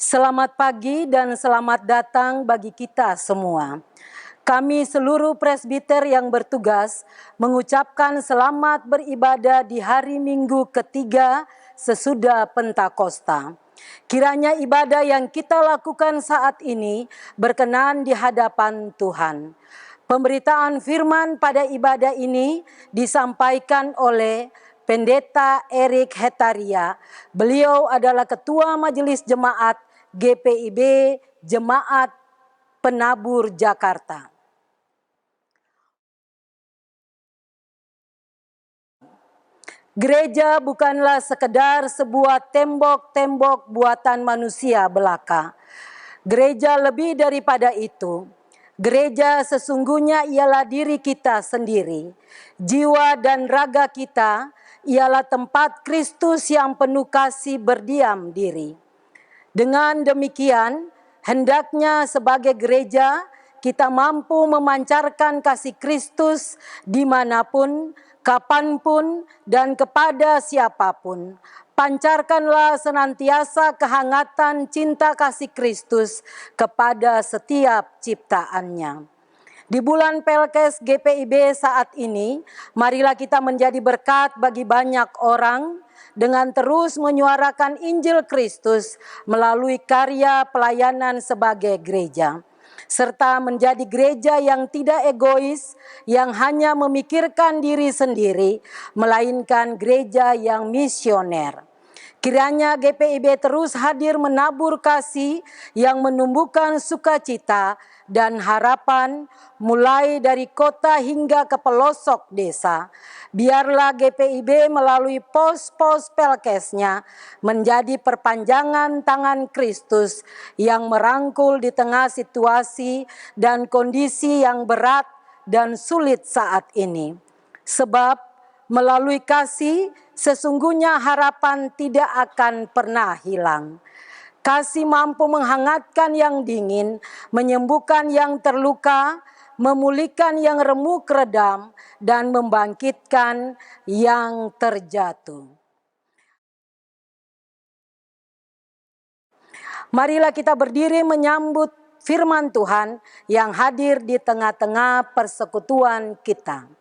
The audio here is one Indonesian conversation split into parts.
Selamat pagi dan selamat datang bagi kita semua. Kami seluruh presbiter yang bertugas mengucapkan selamat beribadah di hari Minggu ketiga sesudah Pentakosta. Kiranya ibadah yang kita lakukan saat ini berkenan di hadapan Tuhan. Pemberitaan firman pada ibadah ini disampaikan oleh Pendeta Erik Hetaria. Beliau adalah Ketua Majelis Jemaat GPIB Jemaat Penabur Jakarta. Gereja bukanlah sekedar sebuah tembok-tembok buatan manusia belaka. Gereja lebih daripada itu. Gereja sesungguhnya ialah diri kita sendiri. Jiwa dan raga kita ialah tempat Kristus yang penuh kasih berdiam diri. Dengan demikian, hendaknya sebagai gereja kita mampu memancarkan kasih Kristus dimanapun, kapanpun, dan kepada siapapun. Pancarkanlah senantiasa kehangatan cinta kasih Kristus kepada setiap ciptaannya. Di bulan Pelkes GPIB saat ini, marilah kita menjadi berkat bagi banyak orang dengan terus menyuarakan Injil Kristus melalui karya pelayanan sebagai gereja. Serta menjadi gereja yang tidak egois, yang hanya memikirkan diri sendiri, melainkan gereja yang misioner. Kiranya GPIB terus hadir menabur kasih yang menumbuhkan sukacita dan harapan mulai dari kota hingga ke pelosok desa. Biarlah GPIB melalui pos-pos Pelkesnya menjadi perpanjangan tangan Kristus yang merangkul di tengah situasi dan kondisi yang berat dan sulit saat ini. Sebab melalui kasih, sesungguhnya harapan tidak akan pernah hilang. Kasih mampu menghangatkan yang dingin, menyembuhkan yang terluka, memulihkan yang remuk redam, dan membangkitkan yang terjatuh. Marilah kita berdiri menyambut firman Tuhan yang hadir di tengah-tengah persekutuan kita.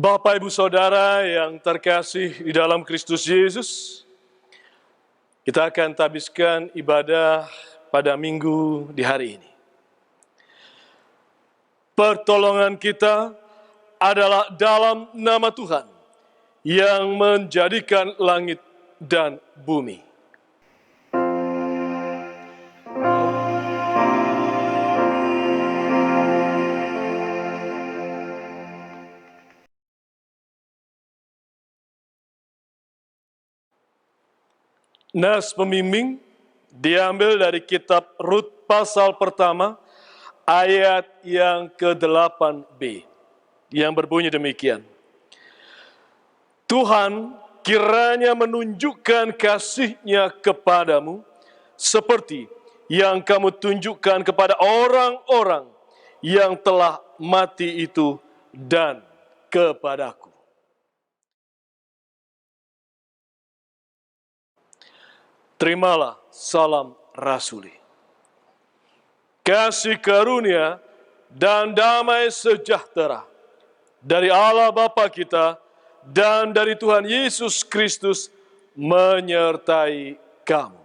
Bapak, Ibu, Saudara yang terkasih di dalam Kristus Yesus, kita akan tabiskan ibadah pada minggu di hari ini. Pertolongan kita, adalah dalam nama Tuhan yang menjadikan langit dan bumi. Nas pembimbing diambil dari kitab Rut pasal pertama ayat yang ke-8b yang berbunyi demikian. Tuhan kiranya menunjukkan kasih-Nya kepadamu seperti yang kamu tunjukkan kepada orang-orang yang telah mati itu dan kepadaku. Terimalah salam rasuli. Kasih karunia dan damai sejahtera dari Allah Bapa kita dan dari Tuhan Yesus Kristus menyertai kamu.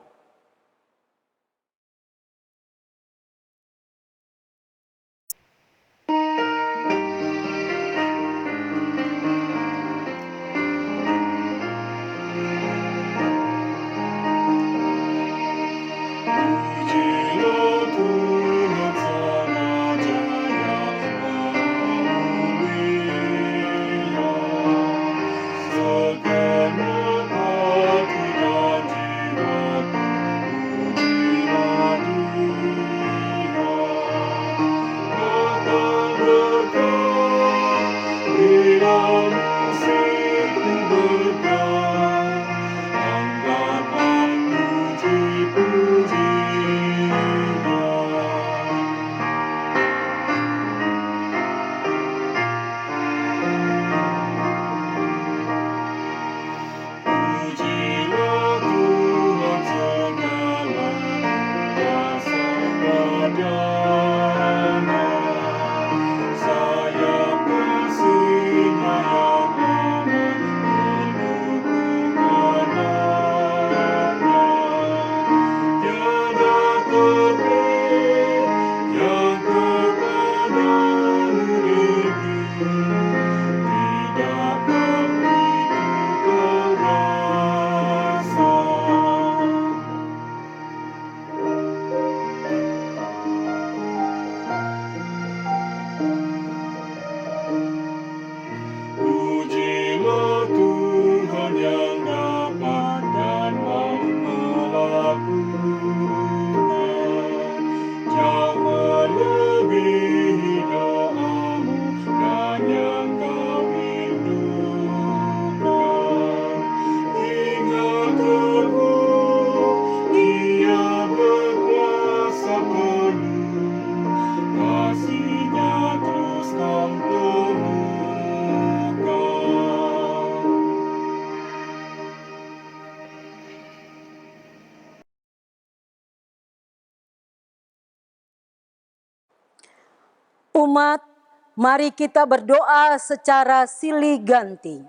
Umat, mari kita berdoa secara silih ganti.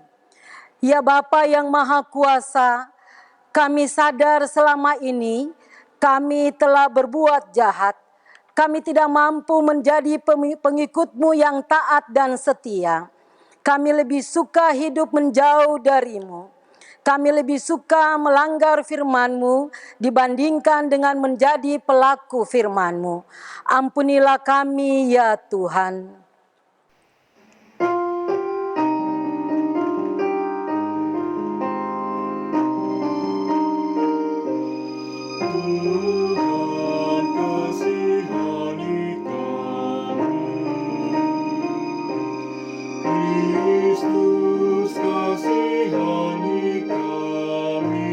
Ya Bapa yang Maha Kuasa, kami sadar selama ini kami telah berbuat jahat. Kami tidak mampu menjadi pengikut-Mu yang taat dan setia. Kami lebih suka hidup menjauh dari-Mu. Kami lebih suka melanggar firman-Mu dibandingkan dengan menjadi pelaku firman-Mu. Ampunilah kami ya Tuhan. Tuhan kasihani kami, Kristus kasihani kami,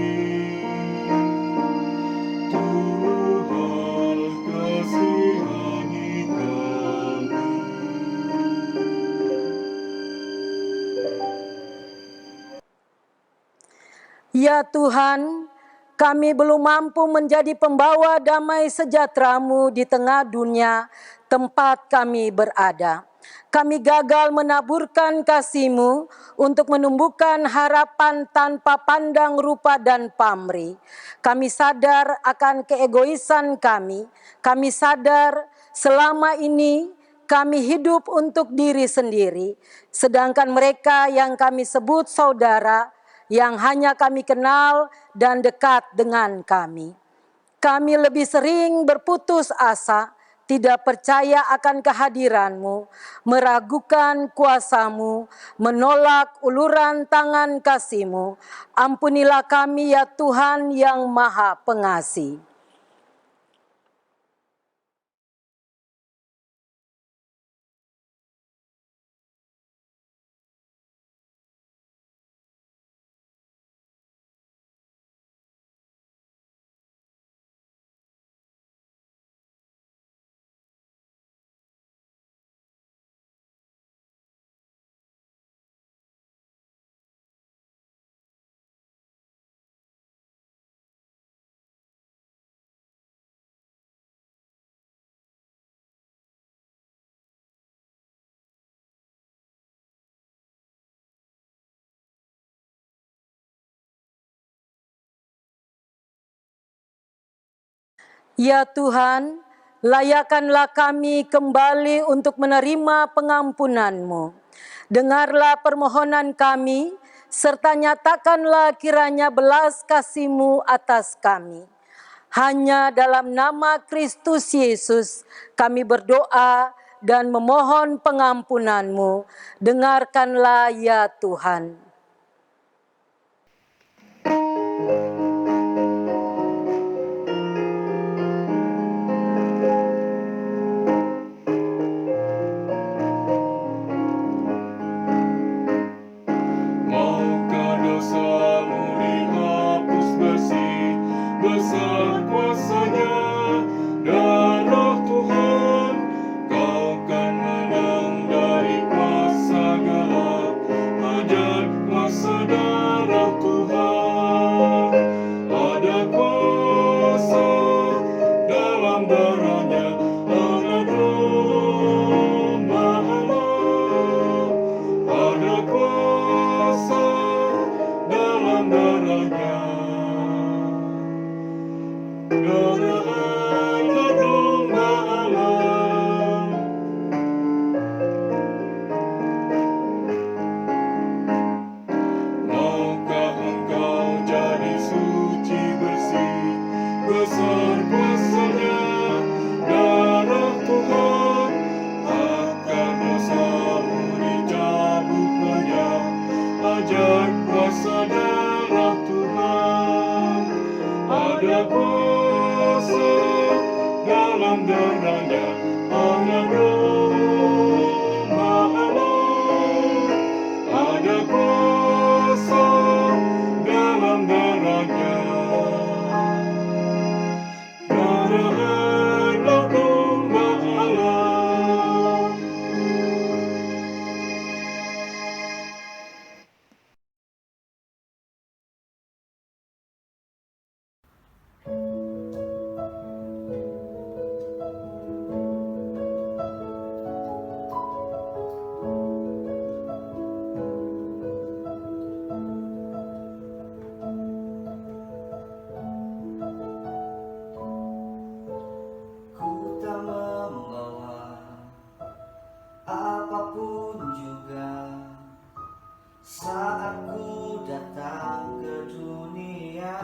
Tuhan kasihani kami. Ya Tuhan, kami belum mampu menjadi pembawa damai sejahtera-Mu di tengah dunia tempat kami berada. Kami gagal menaburkan kasih-Mu untuk menumbuhkan harapan tanpa pandang rupa dan pamrih. Kami sadar akan keegoisan kami. Kami sadar selama ini kami hidup untuk diri sendiri, sedangkan mereka yang kami sebut saudara, yang hanya kami kenal dan dekat dengan kami. Kami lebih sering berputus asa, tidak percaya akan kehadiran-Mu, meragukan kuasa-Mu, menolak uluran tangan kasih-Mu. Ampunilah kami ya Tuhan yang Maha Pengasih. Ya Tuhan, layakkanlah kami kembali untuk menerima pengampunan-Mu. Dengarlah permohonan kami, serta nyatakanlah kiranya belas kasih-Mu atas kami. Hanya dalam nama Kristus Yesus kami berdoa dan memohon pengampunan-Mu. Dengarkanlah ya Tuhan. Maukah dosamu dihapus bersih besar kuasa-Nya, darah Tuhan, Kau kan menang dari kuasa gelap, hajat kuasa darah Tuhan. Ada kuasa dalam darah-Nya, anak domba Allah. Ada kuasa dalam darah-Nya, darah anak domba Allah. Maukah engkau jadi suci bersih, besar kuasa-Nya, darah Tuhan, akan dosamu dicabut banyak, ajaib kuasa darah Tuhan. Ada kuasa dalam darah-Nya, anak domba Allah. Ada kuasa dalam darah-Nya, darah anak domba Allah. Ku tak membawa apapun juga saat ku datang ke dunia.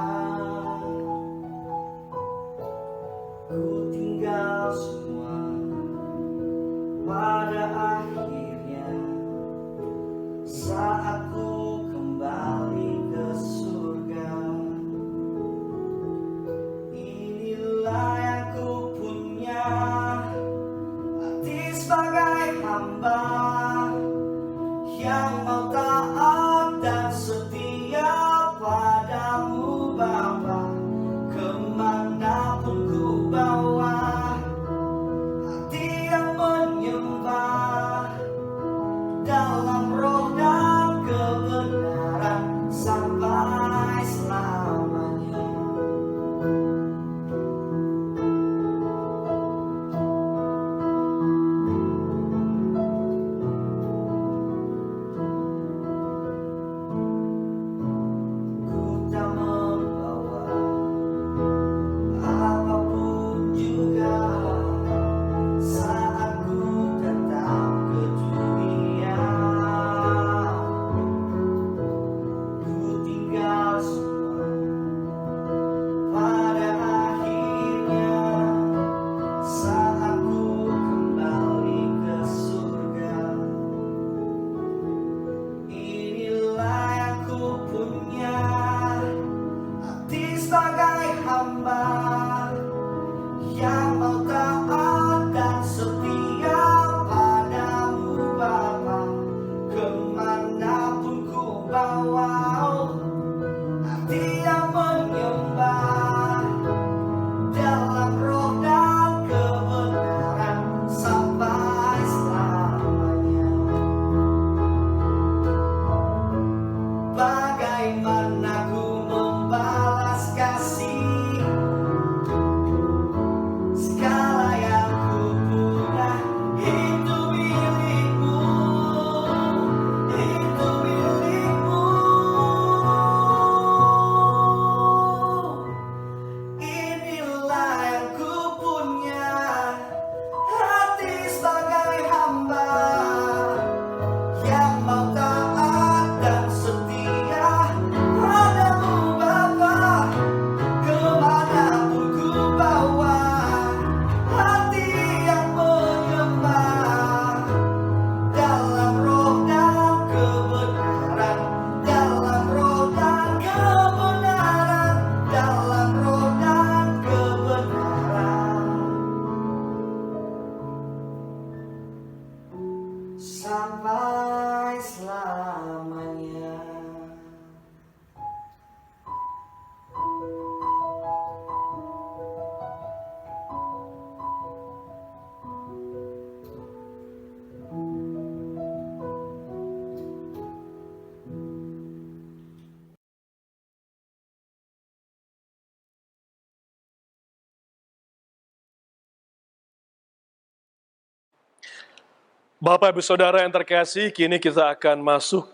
Bapak Ibu Saudara yang terkasih, kini kita akan masuk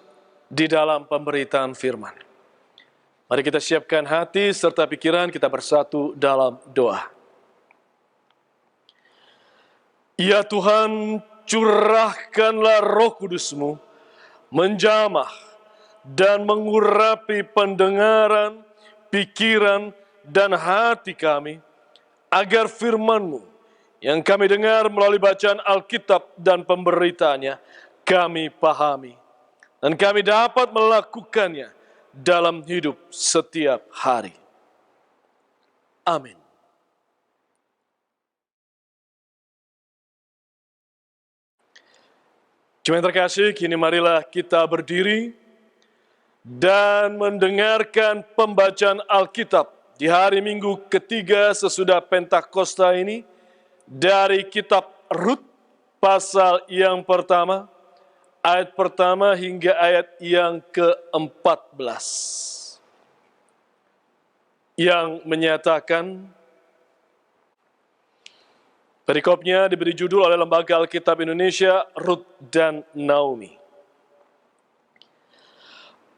di dalam pemberitaan firman. Mari kita siapkan hati serta pikiran, kita bersatu dalam doa. Ya Tuhan, curahkanlah Roh Kudus-Mu, menjamah dan mengurapi pendengaran, pikiran, dan hati kami, agar firman-Mu yang kami dengar melalui bacaan Alkitab dan pemberitaannya, kami pahami, dan kami dapat melakukannya dalam hidup setiap hari. Amin. Jemaat terkasih, kini marilah kita berdiri dan mendengarkan pembacaan Alkitab di hari Minggu ketiga sesudah Pentakosta ini dari kitab Rut pasal yang pertama, ayat pertama hingga ayat yang ke-14. Yang menyatakan, perikopnya diberi judul oleh Lembaga Alkitab Indonesia, Rut dan Naomi.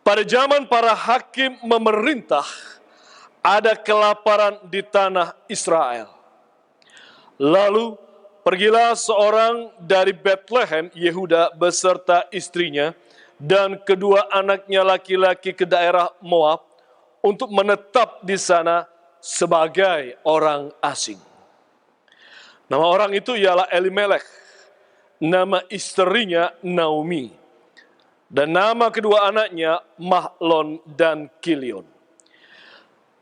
Pada zaman para hakim memerintah, ada kelaparan di tanah Israel. Lalu pergilah seorang dari Bethlehem, Yehuda, beserta istrinya dan kedua anaknya laki-laki ke daerah Moab untuk menetap di sana sebagai orang asing. Nama orang itu ialah Elimelech, nama istrinya Naomi, dan nama kedua anaknya Mahlon dan Kilion.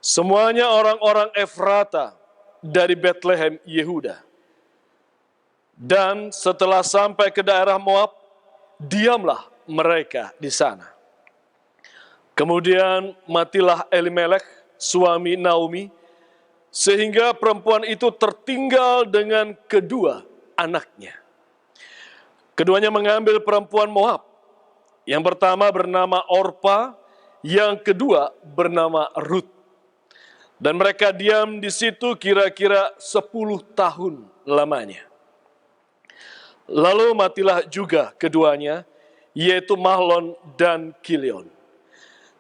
Semuanya orang-orang Efrata dari Bethlehem, Yehuda. Dan setelah sampai ke daerah Moab, diamlah mereka di sana. Kemudian matilah Elimelech, suami Naomi, sehingga perempuan itu tertinggal dengan kedua anaknya. Keduanya mengambil perempuan Moab. Yang pertama bernama Orpa, yang kedua bernama Rut. Dan mereka diam di situ kira-kira 10 tahun lamanya. Lalu matilah juga keduanya, yaitu Mahlon dan Kilion.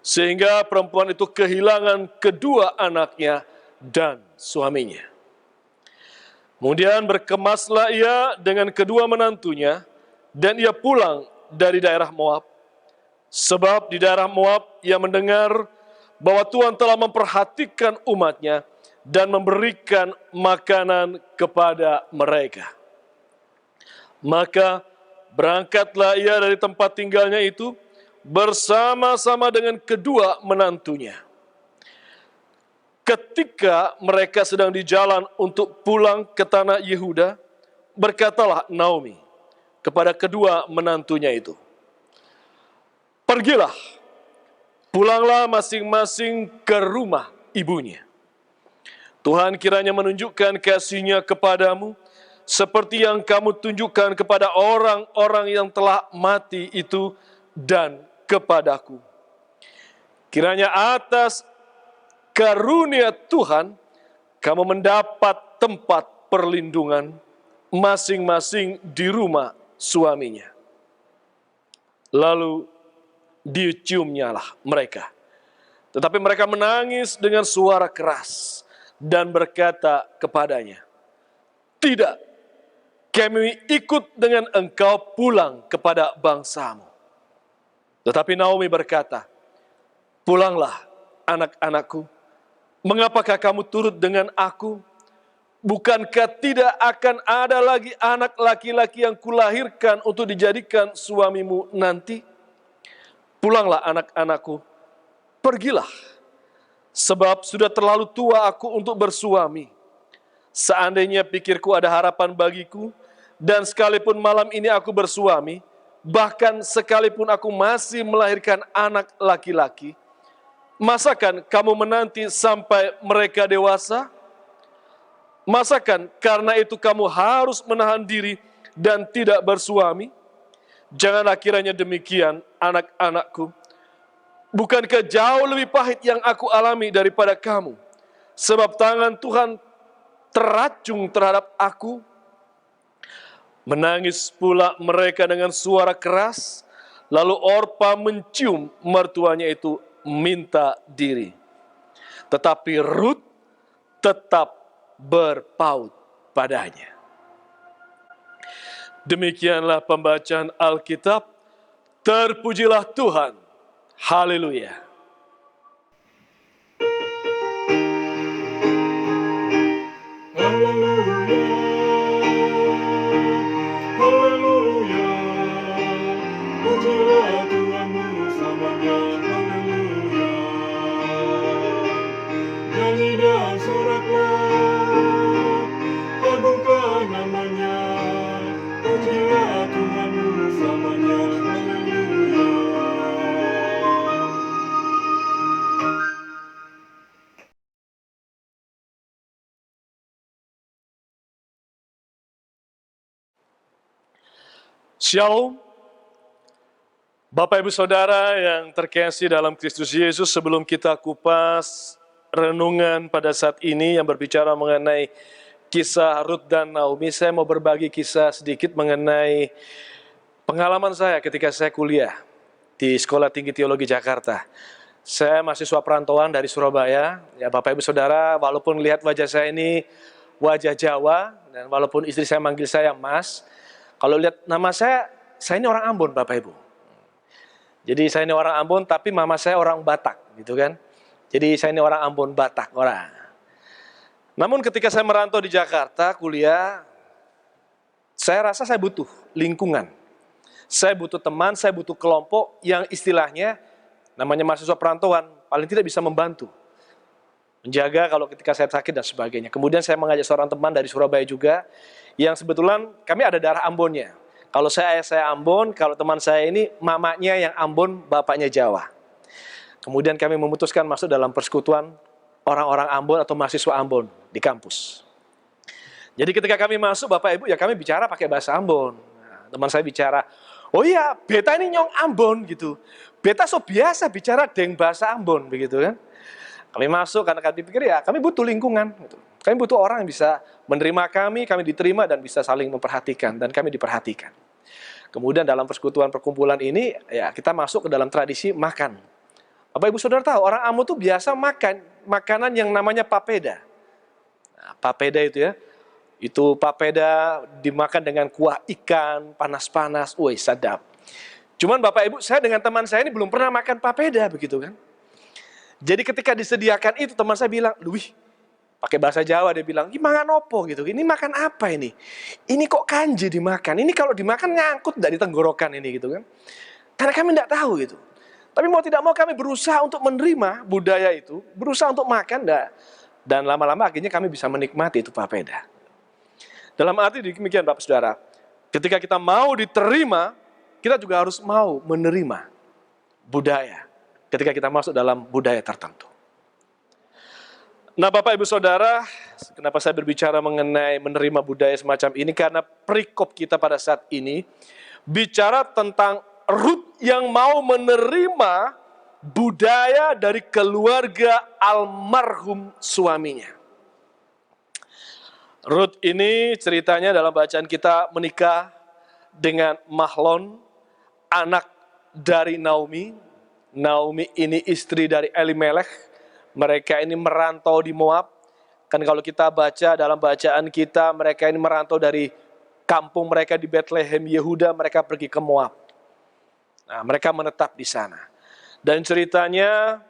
Sehingga perempuan itu kehilangan kedua anaknya dan suaminya. Kemudian berkemaslah ia dengan kedua menantunya, dan ia pulang dari daerah Moab. Sebab di daerah Moab ia mendengar bahwa Tuhan telah memperhatikan umatnya dan memberikan makanan kepada mereka. Maka berangkatlah ia dari tempat tinggalnya itu bersama-sama dengan kedua menantunya. Ketika mereka sedang di jalan untuk pulang ke tanah Yehuda, berkatalah Naomi kepada kedua menantunya itu, "Pergilah, pulanglah masing-masing ke rumah ibunya. Tuhan kiranya menunjukkan kasih-Nya kepadamu, seperti yang kamu tunjukkan kepada orang-orang yang telah mati itu dan kepadaku. Kiranya atas karunia Tuhan, kamu mendapat tempat perlindungan masing-masing di rumah suaminya." Lalu diciumnyalah mereka. Tetapi mereka menangis dengan suara keras dan berkata kepadanya, "Tidak, kami ikut dengan engkau pulang kepada bangsamu." Tetapi Naomi berkata, "Pulanglah, anak-anakku. Mengapakah kamu turut dengan aku? Bukankah tidak akan ada lagi anak laki-laki yang kulahirkan untuk dijadikan suamimu nanti? Pulanglah anak-anakku, pergilah, sebab sudah terlalu tua aku untuk bersuami. Seandainya pikirku ada harapan bagiku, dan sekalipun malam ini aku bersuami, bahkan sekalipun aku masih melahirkan anak laki-laki, masakan kamu menanti sampai mereka dewasa? Masakan karena itu kamu harus menahan diri dan tidak bersuami? Janganlah kiranya demikian, anak-anakku. Bukankah jauh lebih pahit yang aku alami daripada kamu? Sebab tangan Tuhan teracung terhadap aku. Menangis pula mereka dengan suara keras, lalu Orpa mencium mertuanya itu minta diri. Tetapi Rut tetap berpaut padanya. Demikianlah pembacaan Alkitab. Terpujilah Tuhan. Haleluya. Haleluya, pujilah Tuhan bersamanya, haleluya. Nyanyi dan soraklah, agungkan namanya, pujilah Tuhan bersamanya, haleluya. Shalom. Bapak Ibu Saudara yang terkasih dalam Kristus Yesus, sebelum kita kupas renungan pada saat ini yang berbicara mengenai kisah Rut dan Naomi, saya mau berbagi kisah sedikit mengenai pengalaman saya ketika saya kuliah di Sekolah Tinggi Teologi Jakarta. Saya mahasiswa perantauan dari Surabaya. Ya, Bapak Ibu Saudara, walaupun lihat wajah saya ini wajah Jawa, dan walaupun istri saya manggil saya Mas, kalau lihat nama saya ini orang Ambon, Bapak Ibu. Jadi saya ini orang Ambon, tapi mama saya orang Batak, gitu kan. Jadi saya ini orang Ambon, Batak, orang. Namun ketika saya merantau di Jakarta, kuliah, saya rasa saya butuh lingkungan. Saya butuh teman, saya butuh kelompok yang istilahnya, namanya mahasiswa perantauan, paling tidak bisa membantu. Menjaga kalau ketika saya sakit dan sebagainya. Kemudian saya mengajak seorang teman dari Surabaya juga, yang sebetulnya kami ada darah Ambonnya. Kalau ayah saya Ambon, kalau teman saya ini mamanya yang Ambon, bapaknya Jawa. Kemudian kami memutuskan masuk dalam persekutuan orang-orang Ambon atau mahasiswa Ambon di kampus. Jadi ketika kami masuk, Bapak Ibu, ya kami bicara pakai bahasa Ambon. Nah, teman saya bicara, oh iya, beta ini nyong Ambon gitu. Beta so biasa bicara dengan bahasa Ambon begitu kan. Kami masuk karena kami pikir ya kami butuh lingkungan gitu. Kami butuh orang yang bisa menerima kami diterima dan bisa saling memperhatikan dan kami diperhatikan. Kemudian dalam persekutuan perkumpulan ini ya kita masuk ke dalam tradisi makan. Bapak Ibu Saudara tahu orang Ambon tuh biasa makan makanan yang namanya papeda. Nah, papeda itu ya, itu papeda dimakan dengan kuah ikan panas-panas, woi sadap. Cuman Bapak Ibu, saya dengan teman saya ini belum pernah makan papeda begitu kan. Jadi ketika disediakan itu teman saya bilang, "Wih, pakai bahasa Jawa dia bilang, ini makan opo gitu, ini makan apa ini? Ini kok kanji dimakan, ini kalau dimakan nyangkut dari tenggorokan ini gitu kan. Karena kami tidak tahu gitu. Tapi mau tidak mau kami berusaha untuk menerima budaya itu, berusaha untuk makan, dan lama-lama akhirnya kami bisa menikmati itu papeda. Dalam arti demikian Bapak Saudara, ketika kita mau diterima, kita juga harus mau menerima budaya ketika kita masuk dalam budaya tertentu. Nah Bapak Ibu Saudara, kenapa saya berbicara mengenai menerima budaya semacam ini? Karena perikop kita pada saat ini bicara tentang Rut yang mau menerima budaya dari keluarga almarhum suaminya. Rut ini ceritanya dalam bacaan kita menikah dengan Mahlon, anak dari Naomi. Naomi ini istri dari Elimelech. Mereka ini merantau di Moab. Kan kalau kita baca dalam bacaan kita, mereka ini merantau dari kampung mereka di Bethlehem, Yehuda, mereka pergi ke Moab. Nah, mereka menetap di sana. Dan ceritanya,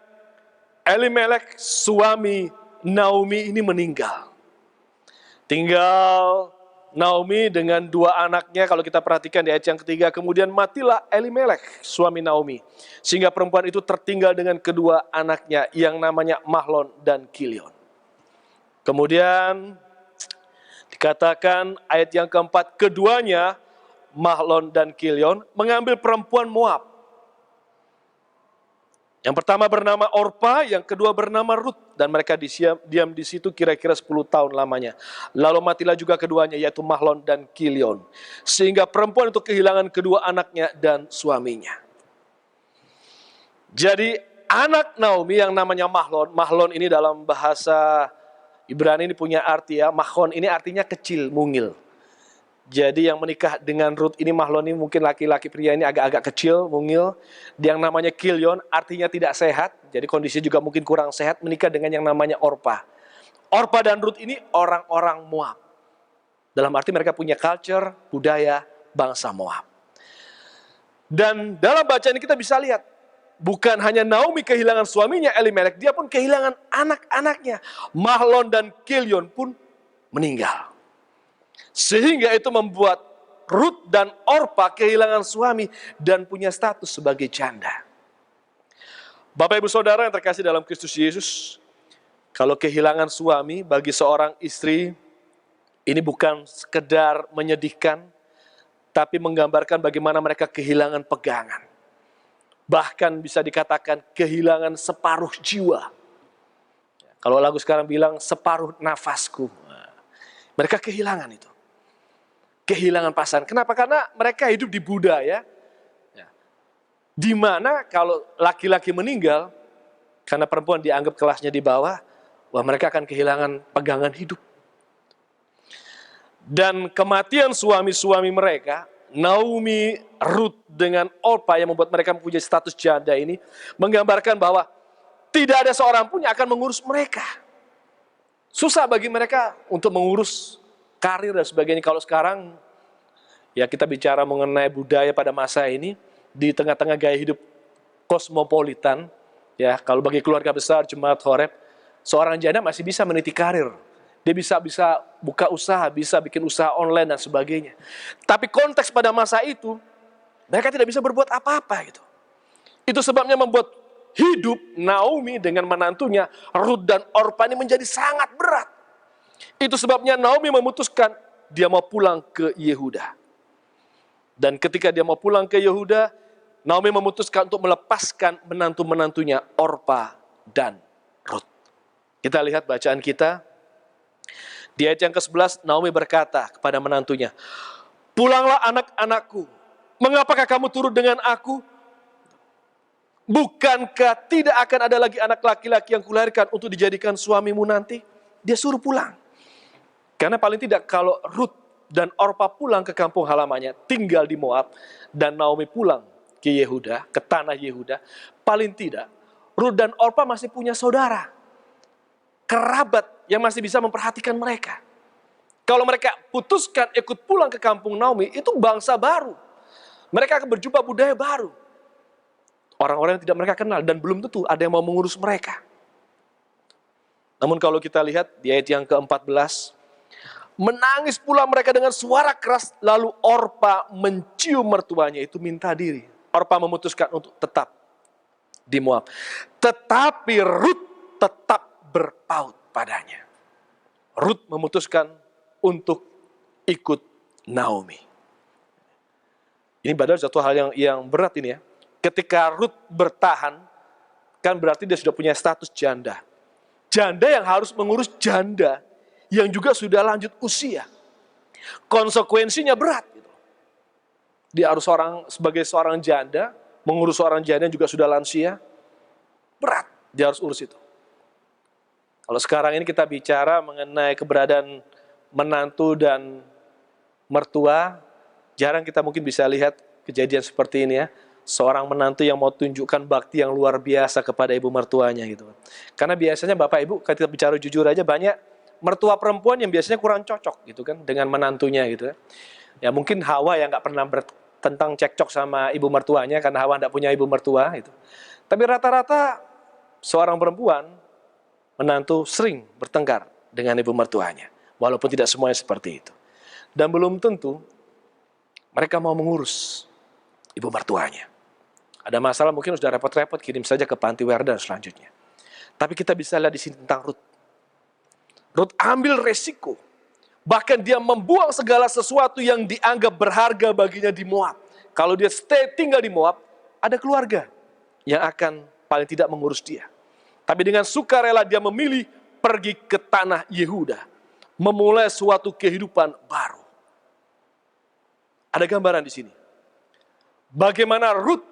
Elimelech, suami Naomi ini meninggal. Tinggal Naomi dengan dua anaknya, kalau kita perhatikan di ayat yang ketiga, kemudian matilah Elimelech, suami Naomi. Sehingga perempuan itu tertinggal dengan kedua anaknya yang namanya Mahlon dan Kilion. Kemudian dikatakan ayat yang keempat, keduanya Mahlon dan Kilion mengambil perempuan Moab. Yang pertama bernama Orpa, yang kedua bernama Rut. Dan mereka diam di situ kira-kira 10 tahun lamanya. Lalu matilah juga keduanya, yaitu Mahlon dan Kilion. Sehingga perempuan itu kehilangan kedua anaknya dan suaminya. Jadi anak Naomi yang namanya Mahlon. Mahlon ini dalam bahasa Ibrani ini punya arti ya. Mahlon ini artinya kecil, mungil. Jadi yang menikah dengan Ruth ini, Mahlon ini mungkin laki-laki pria ini agak-agak kecil, mungil. Yang namanya Kilion artinya tidak sehat. Jadi kondisi juga mungkin kurang sehat, menikah dengan yang namanya Orpa. Orpa dan Ruth ini orang-orang Moab. Dalam arti mereka punya culture, budaya, bangsa Moab. Dan dalam bacaan ini kita bisa lihat, bukan hanya Naomi kehilangan suaminya Elimelek, dia pun kehilangan anak-anaknya. Mahlon dan Kilion pun meninggal. Sehingga itu membuat Ruth dan Orpa kehilangan suami dan punya status sebagai janda. Bapak ibu saudara yang terkasih dalam Kristus Yesus, kalau kehilangan suami bagi seorang istri, ini bukan sekedar menyedihkan, tapi menggambarkan bagaimana mereka kehilangan pegangan. Bahkan bisa dikatakan kehilangan separuh jiwa. Kalau lagu sekarang bilang separuh nafasku. Mereka kehilangan itu. Kehilangan pasangan. Kenapa? Karena mereka hidup di budaya di mana kalau laki-laki meninggal, karena perempuan dianggap kelasnya di bawah, wah mereka akan kehilangan pegangan hidup. Dan kematian suami-suami mereka, Naomi, Ruth dengan Orpa yang membuat mereka mempunyai status janda ini, menggambarkan bahwa tidak ada seorang pun yang akan mengurus mereka. Susah bagi mereka untuk mengurus karir dan sebagainya. Kalau sekarang, ya kita bicara mengenai budaya pada masa ini, di tengah-tengah gaya hidup kosmopolitan, ya kalau bagi keluarga besar, Jemaat Horeb, seorang janda masih bisa meniti karir. Dia bisa buka usaha, bisa bikin usaha online dan sebagainya. Tapi konteks pada masa itu, mereka tidak bisa berbuat apa-apa gitu. Itu sebabnya membuat hidup Naomi dengan menantunya Ruth dan Orpa ini menjadi sangat berat. Itu sebabnya Naomi memutuskan dia mau pulang ke Yehuda. Dan ketika dia mau pulang ke Yehuda, Naomi memutuskan untuk melepaskan menantu-menantunya Orpa dan Ruth. Kita lihat bacaan kita. Di ayat yang ke-11, Naomi berkata kepada menantunya, "Pulanglah anak-anakku, mengapakah kamu turut dengan aku? Bukankah tidak akan ada lagi anak laki-laki yang kulahirkan untuk dijadikan suamimu nanti?" Dia suruh pulang. Karena paling tidak kalau Ruth dan Orpa pulang ke kampung halamannya, tinggal di Moab, dan Naomi pulang ke Yehuda, ke tanah Yehuda, paling tidak Ruth dan Orpa masih punya saudara, kerabat yang masih bisa memperhatikan mereka. Kalau mereka putuskan ikut pulang ke kampung Naomi, itu bangsa baru. Mereka akan berjumpa budaya baru. Orang-orang yang tidak mereka kenal dan belum tentu ada yang mau mengurus mereka. Namun kalau kita lihat di ayat yang ke-14, menangis pula mereka dengan suara keras, lalu Orpa mencium mertuanya, itu minta diri. Orpa memutuskan untuk tetap di Moab. Tetapi Ruth tetap berpaut padanya. Ruth memutuskan untuk ikut Naomi. Ini padahal satu hal yang berat ini ya. Ketika Ruth bertahan, kan berarti dia sudah punya status janda. Janda yang harus mengurus janda yang juga sudah lanjut usia. Konsekuensinya berat. Gitu. Dia harus sebagai seorang janda, mengurus seorang janda yang juga sudah lansia. Berat, dia harus urus itu. Kalau sekarang ini kita bicara mengenai keberadaan menantu dan mertua, jarang kita mungkin bisa lihat kejadian seperti ini ya. Seorang menantu yang mau tunjukkan bakti yang luar biasa kepada ibu mertuanya gitu. Karena biasanya Bapak Ibu, kalau kita bicara jujur aja, banyak mertua perempuan yang biasanya kurang cocok gitu kan dengan menantunya gitu ya. Ya mungkin Hawa yang nggak pernah tentang cekcok sama ibu mertuanya karena Hawa nggak punya ibu mertua gitu. Tapi rata-rata seorang perempuan menantu sering bertengkar dengan ibu mertuanya. Walaupun tidak semuanya seperti itu. Dan belum tentu mereka mau mengurus ibu mertuanya. Ada masalah mungkin sudah repot-repot, kirim saja ke panti werda selanjutnya. Tapi kita bisa lihat di sini tentang Ruth. Ruth ambil resiko. Bahkan dia membuang segala sesuatu yang dianggap berharga baginya di Moab. Kalau dia tinggal di Moab, ada keluarga yang akan paling tidak mengurus dia. Tapi dengan sukarela dia memilih pergi ke tanah Yehuda. Memulai suatu kehidupan baru. Ada gambaran di sini. Bagaimana Ruth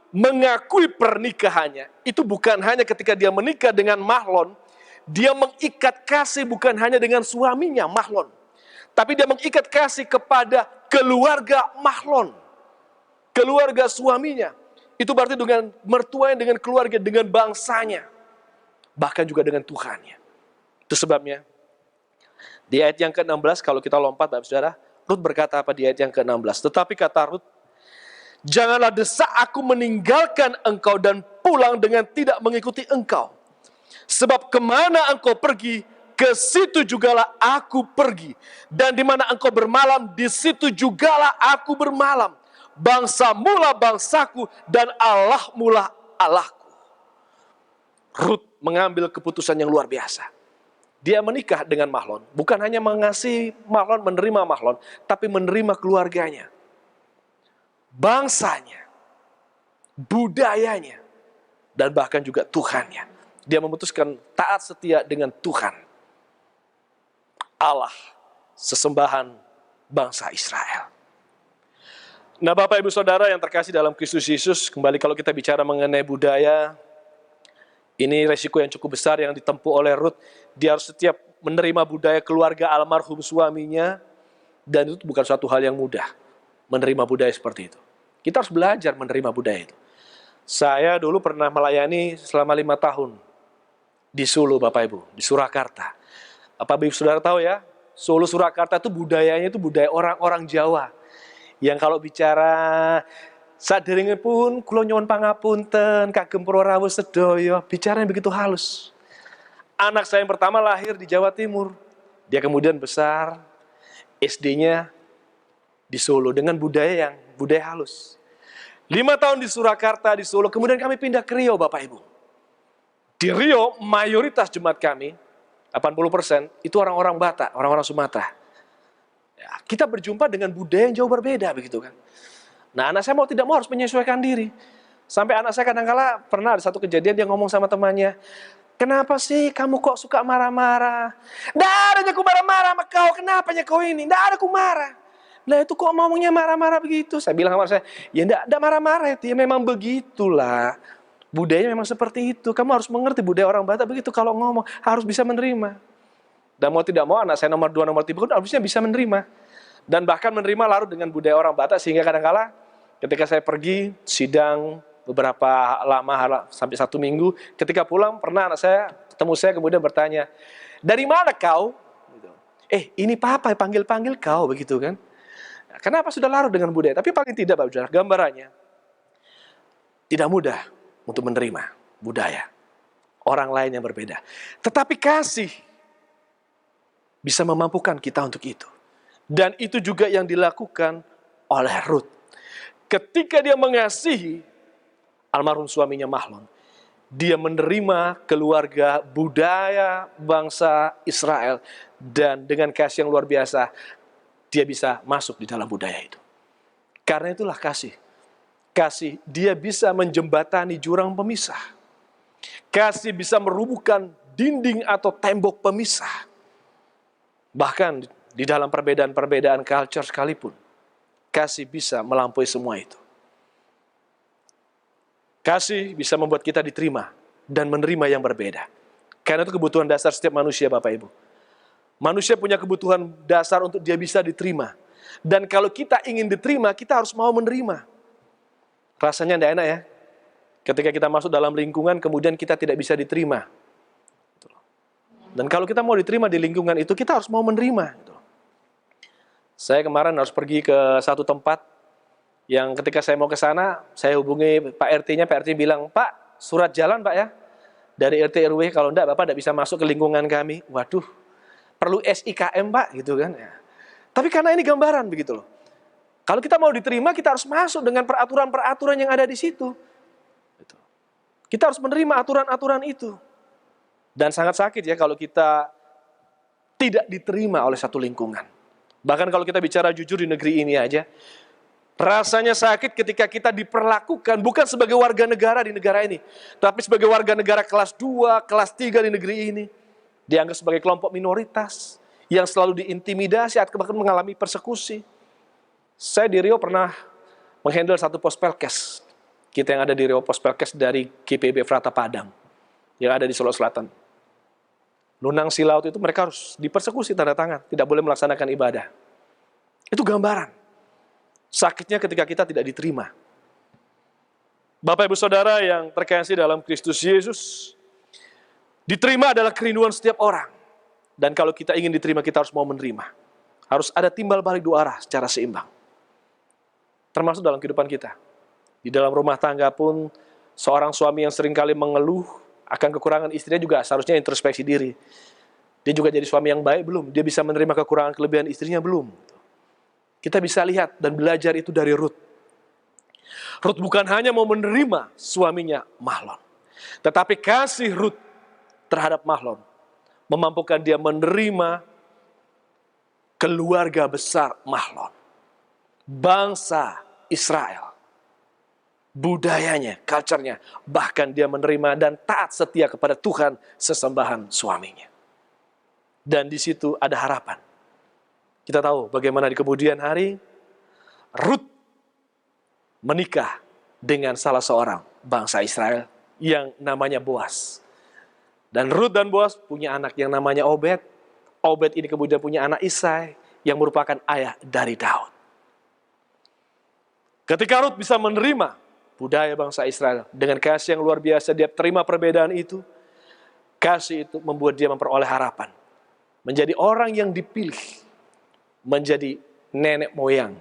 mengakui pernikahannya. Itu bukan hanya ketika dia menikah dengan Mahlon. Dia mengikat kasih bukan hanya dengan suaminya Mahlon. Tapi dia mengikat kasih kepada keluarga Mahlon. Keluarga suaminya. Itu berarti dengan mertuanya, dengan keluarga, dengan bangsanya. Bahkan juga dengan Tuhannya. Itu sebabnya, di ayat yang ke-16, kalau kita lompat, Bapak Saudara, Rut berkata apa di ayat yang ke-16? Tetapi kata Rut, janganlah desak aku meninggalkan engkau dan pulang dengan tidak mengikuti engkau. Sebab kemana engkau pergi, ke situ jugalah aku pergi. Dan di mana engkau bermalam, di situ jugalah aku bermalam. Bangsa mula bangsaku dan Allah mula Allahku. Rut mengambil keputusan yang luar biasa. Dia menikah dengan Mahlon. Bukan hanya mengasihi Mahlon, menerima Mahlon, tapi menerima keluarganya, bangsanya, budayanya, dan bahkan juga Tuhannya. Dia memutuskan taat setia dengan Tuhan, Allah, sesembahan bangsa Israel. Nah, Bapak Ibu Saudara yang terkasih dalam Kristus Yesus, kembali kalau kita bicara mengenai budaya, ini resiko yang cukup besar yang ditempuh oleh Rut. Dia harus setiap menerima budaya keluarga almarhum suaminya, dan itu bukan suatu hal yang mudah, menerima budaya seperti itu. Kita harus belajar menerima budaya itu. Saya dulu pernah melayani selama 5 tahun di Solo, Bapak Ibu, di Surakarta. Apa Ibu Saudara tahu ya, Solo Surakarta itu budayanya itu budaya orang-orang Jawa. Yang kalau bicara saderengipun kula nyuwun pangapunten kagem para rawuh sedaya, bicaranya begitu halus. Anak saya yang pertama lahir di Jawa Timur. Dia kemudian besar, SD-nya di Solo dengan budaya halus. 5 tahun di Surakarta, di Solo, kemudian kami pindah ke Riau, Bapak Ibu. Di Riau, mayoritas jemaat kami, 80% itu orang-orang Batak, orang-orang Sumatera. Ya, kita berjumpa dengan budaya yang jauh berbeda, begitu kan. Nah, anak saya mau tidak mau harus menyesuaikan diri. Sampai anak saya kadang-kala pernah ada satu kejadian, dia ngomong sama temannya, kenapa sih kamu kok suka marah-marah? Nggak ada aku marah-marah sama kau, kenapanya kau ini? Nggak ada aku marah. Nah itu kok ngomongnya marah-marah begitu? Saya bilang sama saya, ya nggak marah-marah itu, ya memang begitulah. Budayanya memang seperti itu. Kamu harus mengerti budaya orang Batak begitu, kalau ngomong harus bisa menerima. Dan mau tidak mau anak saya nomor 2, nomor 3 pun harusnya bisa menerima. Dan bahkan menerima larut dengan budaya orang Batak, sehingga kadang-kala ketika saya pergi sidang beberapa lama, sampai 1 minggu, ketika pulang pernah anak saya ketemu saya kemudian bertanya, dari mana kau? Ini papa panggil-panggil kau, begitu kan. Kenapa sudah larut dengan budaya? Tapi paling tidak, Bapak Saudara, gambarannya tidak mudah untuk menerima budaya orang lain yang berbeda. Tetapi kasih bisa memampukan kita untuk itu. Dan itu juga yang dilakukan oleh Rut. Ketika dia mengasihi almarhum suaminya Mahlon, dia menerima keluarga budaya bangsa Israel, dan dengan kasih yang luar biasa, dia bisa masuk di dalam budaya itu. Karena itulah kasih. Kasih, dia bisa menjembatani jurang pemisah. Kasih bisa merubuhkan dinding atau tembok pemisah. Bahkan di dalam perbedaan-perbedaan culture sekalipun, kasih bisa melampaui semua itu. Kasih bisa membuat kita diterima dan menerima yang berbeda. Karena itu kebutuhan dasar setiap manusia, Bapak Ibu. Manusia punya kebutuhan dasar untuk dia bisa diterima. Dan kalau kita ingin diterima, kita harus mau menerima. Rasanya tidak enak ya. Ketika kita masuk dalam lingkungan, kemudian kita tidak bisa diterima. Dan kalau kita mau diterima di lingkungan itu, kita harus mau menerima. Saya kemarin harus pergi ke satu tempat, yang ketika saya mau ke sana, saya hubungi Pak RT-nya, Pak RT bilang, Pak, surat jalan Pak ya, dari RT RW, kalau enggak Bapak tidak bisa masuk ke lingkungan kami. Waduh, perlu SIKM Pak, gitu kan. Ya. Tapi karena ini gambaran begitu loh. Kalau kita mau diterima, kita harus masuk dengan peraturan-peraturan yang ada di situ. Kita harus menerima aturan-aturan itu. Dan sangat sakit ya kalau kita tidak diterima oleh satu lingkungan. Bahkan kalau kita bicara jujur di negeri ini aja, rasanya sakit ketika kita diperlakukan bukan sebagai warga negara di negara ini, tapi sebagai warga negara kelas 2, kelas 3 di negeri ini. Dianggap sebagai kelompok minoritas yang selalu diintimidasi atau bahkan mengalami persekusi. Saya di Riau pernah menghandle satu pospelkes. Kita yang ada di Riau pospelkes dari GPB Frata Padang yang ada di Solo Selatan. Lunang si laut itu mereka harus dipersekusi tanda tangan, tidak boleh melaksanakan ibadah. Itu gambaran sakitnya ketika kita tidak diterima. Bapak Ibu Saudara yang terkasih dalam Kristus Yesus, diterima adalah kerinduan setiap orang. Dan kalau kita ingin diterima, kita harus mau menerima. Harus ada timbal balik dua arah secara seimbang. Termasuk dalam kehidupan kita. Di dalam rumah tangga pun, seorang suami yang seringkali mengeluh akan kekurangan istrinya juga seharusnya introspeksi diri. Dia juga jadi suami yang baik belum? Dia bisa menerima kekurangan kelebihan istrinya belum? Kita bisa lihat dan belajar itu dari Rut. Rut bukan hanya mau menerima suaminya Mahlon, tetapi kasih Rut terhadap Mahlon memampukan dia menerima keluarga besar Mahlon, bangsa Israel, budayanya, culture-nya, bahkan dia menerima dan taat setia kepada Tuhan sesembahan suaminya. Dan di situ ada harapan. Kita tahu bagaimana di kemudian hari Rut menikah dengan salah seorang bangsa Israel yang namanya Boas. Dan Rut dan Boas punya anak yang namanya Obed. Obed ini kemudian punya anak Isai yang merupakan ayah dari Daud. Ketika Rut bisa menerima budaya bangsa Israel dengan kasih yang luar biasa, dia terima perbedaan itu. Kasih itu membuat dia memperoleh harapan. Menjadi orang yang dipilih. Menjadi nenek moyang.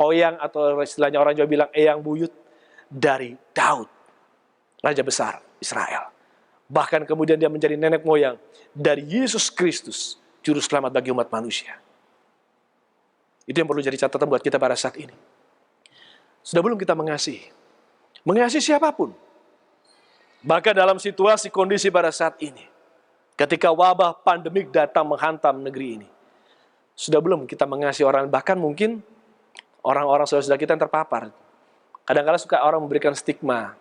Oyang atau istilahnya orang Jawa bilang eyang buyut dari Daud, raja besar Israel. Bahkan kemudian dia menjadi nenek moyang dari Yesus Kristus, juru selamat bagi umat manusia. Itu yang perlu jadi catatan buat kita pada saat ini. Sudah belum kita mengasihi? Mengasihi siapapun. Bahkan dalam situasi kondisi pada saat ini, ketika wabah pandemik datang menghantam negeri ini, sudah belum kita mengasihi orang, bahkan mungkin orang-orang saudara-saudara kita yang terpapar. Kadang-kadang suka orang memberikan stigma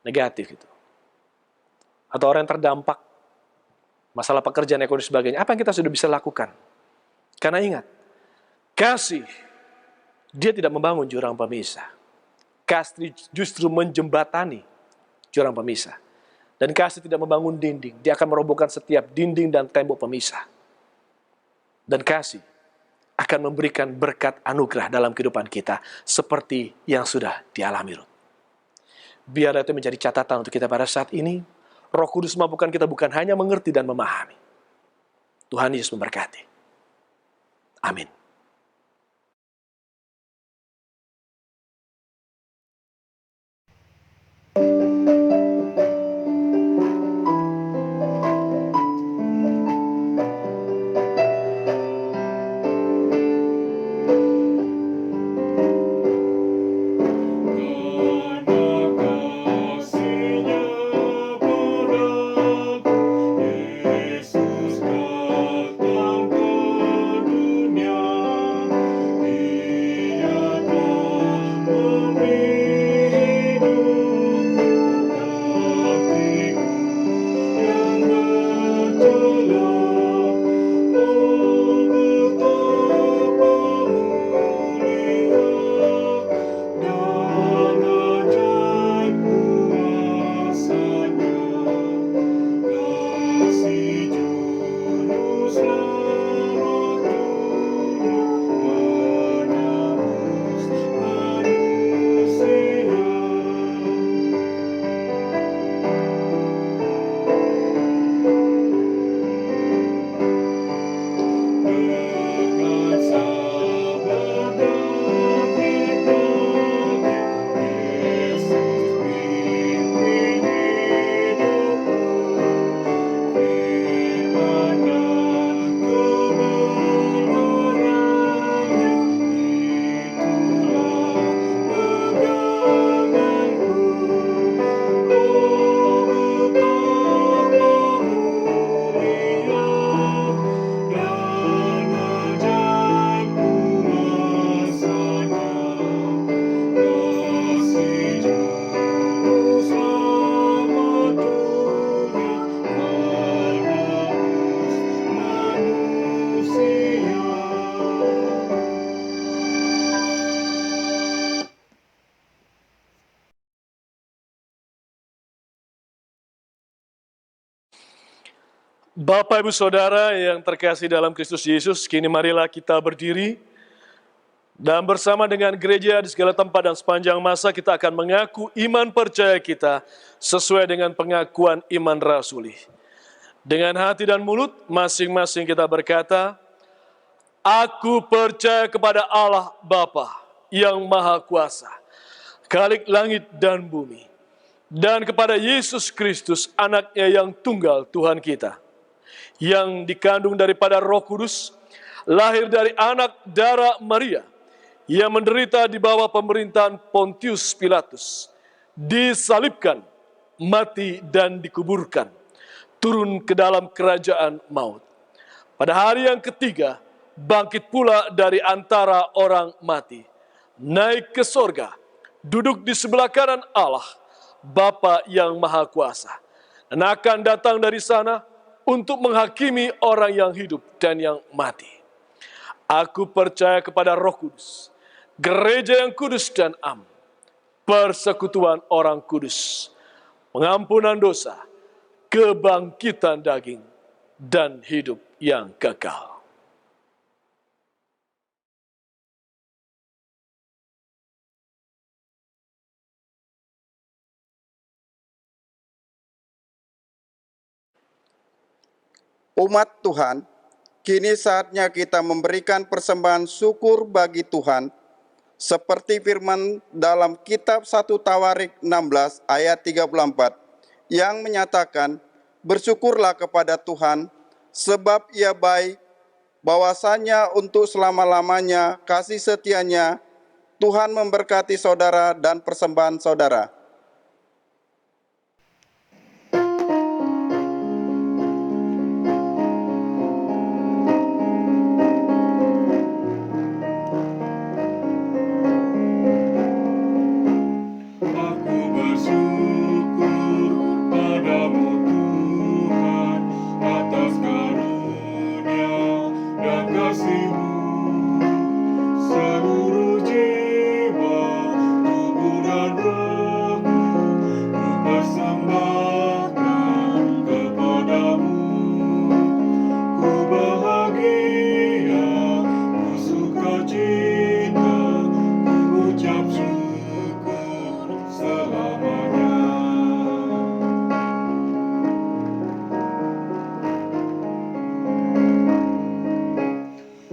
negatif gitu. Atau orang yang terdampak masalah pekerjaan, ekonomi, sebagainya. Apa yang kita sudah bisa lakukan? Karena ingat, kasih, dia tidak membangun jurang pemisah. Kasih justru menjembatani jurang pemisah. Dan kasih tidak membangun dinding. Dia akan merobohkan setiap dinding dan tembok pemisah. Dan kasih akan memberikan berkat anugerah dalam kehidupan kita seperti yang sudah dialami Rut. Biar itu menjadi catatan untuk kita pada saat ini. Roh Kudus mampukan kita bukan hanya mengerti dan memahami. Tuhan Yesus memberkati. Amin. Yesus datang ke dunia. Bapak, Ibu, Saudara yang terkasih dalam Kristus Yesus, kini marilah kita berdiri dan bersama dengan gereja di segala tempat dan sepanjang masa kita akan mengaku iman percaya kita sesuai dengan pengakuan iman rasuli. Dengan hati dan mulut masing-masing kita berkata, Aku percaya kepada Allah Bapa yang Maha Kuasa, Khalik langit dan bumi, dan kepada Yesus Kristus, anaknya yang tunggal Tuhan kita, yang dikandung daripada Roh Kudus, lahir dari anak darah Maria, yang menderita di bawah pemerintahan Pontius Pilatus, disalibkan, mati dan dikuburkan, turun ke dalam kerajaan maut. Pada hari yang ketiga, bangkit pula dari antara orang mati, naik ke sorga, duduk di sebelah kanan Allah, Bapa yang Maha Kuasa, dan akan datang dari sana untuk menghakimi orang yang hidup dan yang mati. Aku percaya kepada Roh Kudus, gereja yang kudus dan am, persekutuan orang kudus, pengampunan dosa, kebangkitan daging, dan hidup yang kekal. Umat Tuhan, kini saatnya kita memberikan persembahan syukur bagi Tuhan, seperti firman dalam kitab 1 Tawarik 16 ayat 34, yang menyatakan, bersyukurlah kepada Tuhan, sebab ia baik, bahwasanya untuk selama-lamanya kasih setianya, Tuhan memberkati saudara dan persembahan saudara. Aku bersyukur padamu Tuhan atas karunia dan kasih-Mu. Seluruh jiwa, tubuh dan rohku ku persembahkan kepadamu. Ku bahagia, ku sukacita, ku ucap syukur selamanya.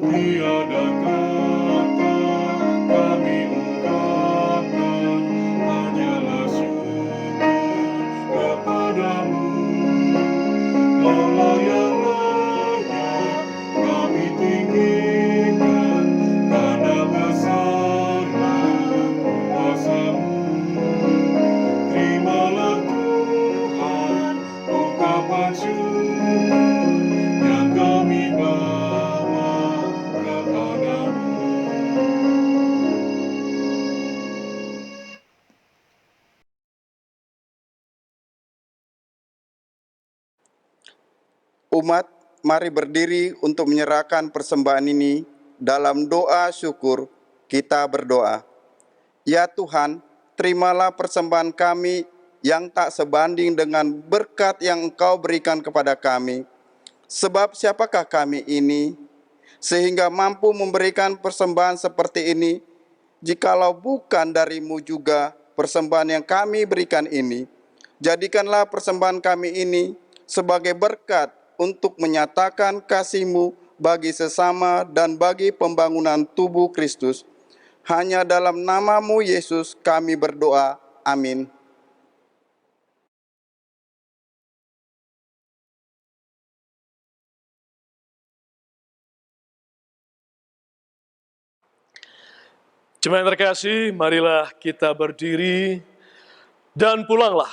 Tiada kata kami ungkapkan, hanyalah syukur kepadamu. Allah yang layak kami tinggikan, karena besarlah kuasa-Mu. Terimalah Tuhan ungkapan syukur yang kami bawa kepadamu. Umat, mari berdiri untuk menyerahkan persembahan ini. Dalam doa syukur, kita berdoa. Ya Tuhan, terimalah persembahan kami yang tak sebanding dengan berkat yang Engkau berikan kepada kami. Sebab siapakah kami ini, sehingga mampu memberikan persembahan seperti ini, jikalau bukan dari-Mu juga persembahan yang kami berikan ini. Jadikanlah persembahan kami ini sebagai berkat untuk menyatakan kasih-Mu bagi sesama dan bagi pembangunan tubuh Kristus. Hanya dalam nama-Mu Yesus kami berdoa. Amin. Jemaat yang terkasih, marilah kita berdiri dan pulanglah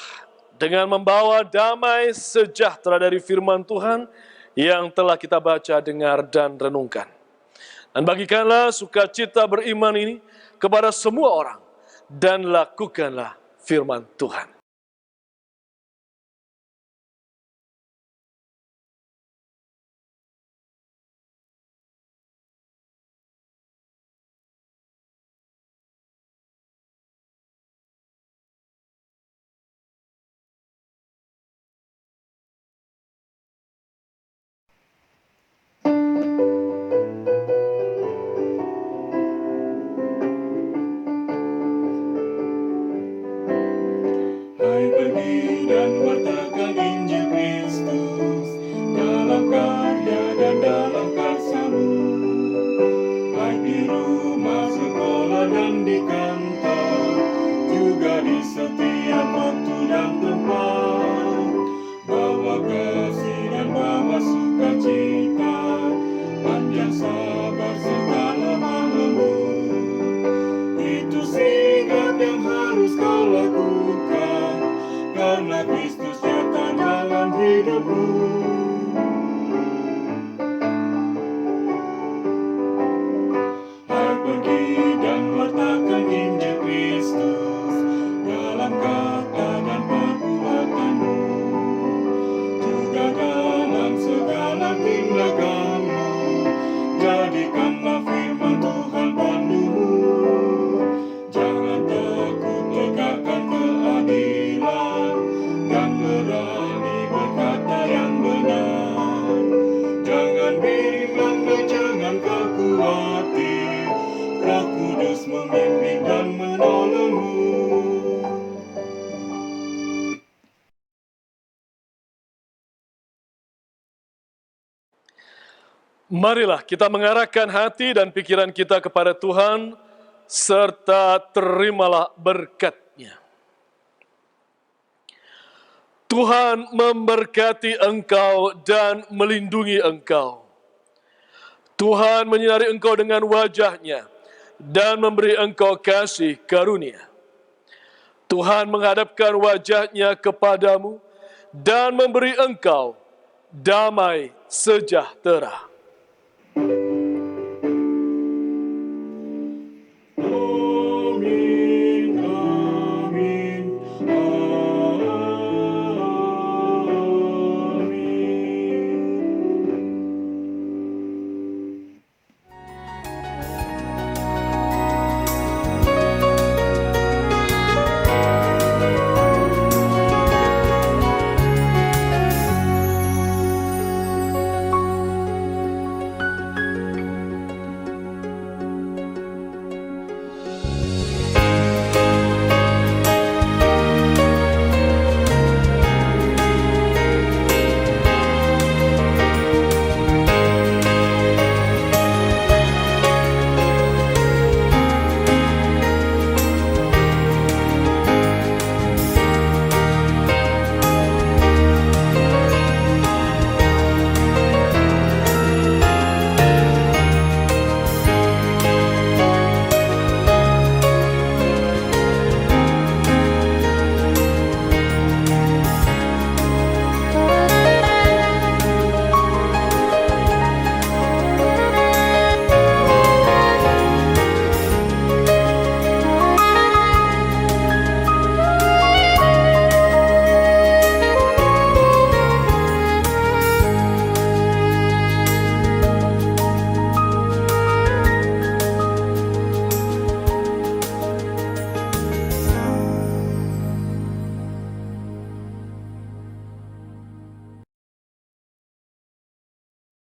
dengan membawa damai sejahtera dari firman Tuhan yang telah kita baca, dengar, dan renungkan. Dan bagikanlah sukacita beriman ini kepada semua orang, dan lakukanlah firman Tuhan. Marilah kita mengarahkan hati dan pikiran kita kepada Tuhan, serta terimalah berkat-Nya. Tuhan memberkati engkau dan melindungi engkau. Tuhan menyinari engkau dengan wajah-Nya dan memberi engkau kasih karunia. Tuhan menghadapkan wajah-Nya kepadamu dan memberi engkau damai sejahtera.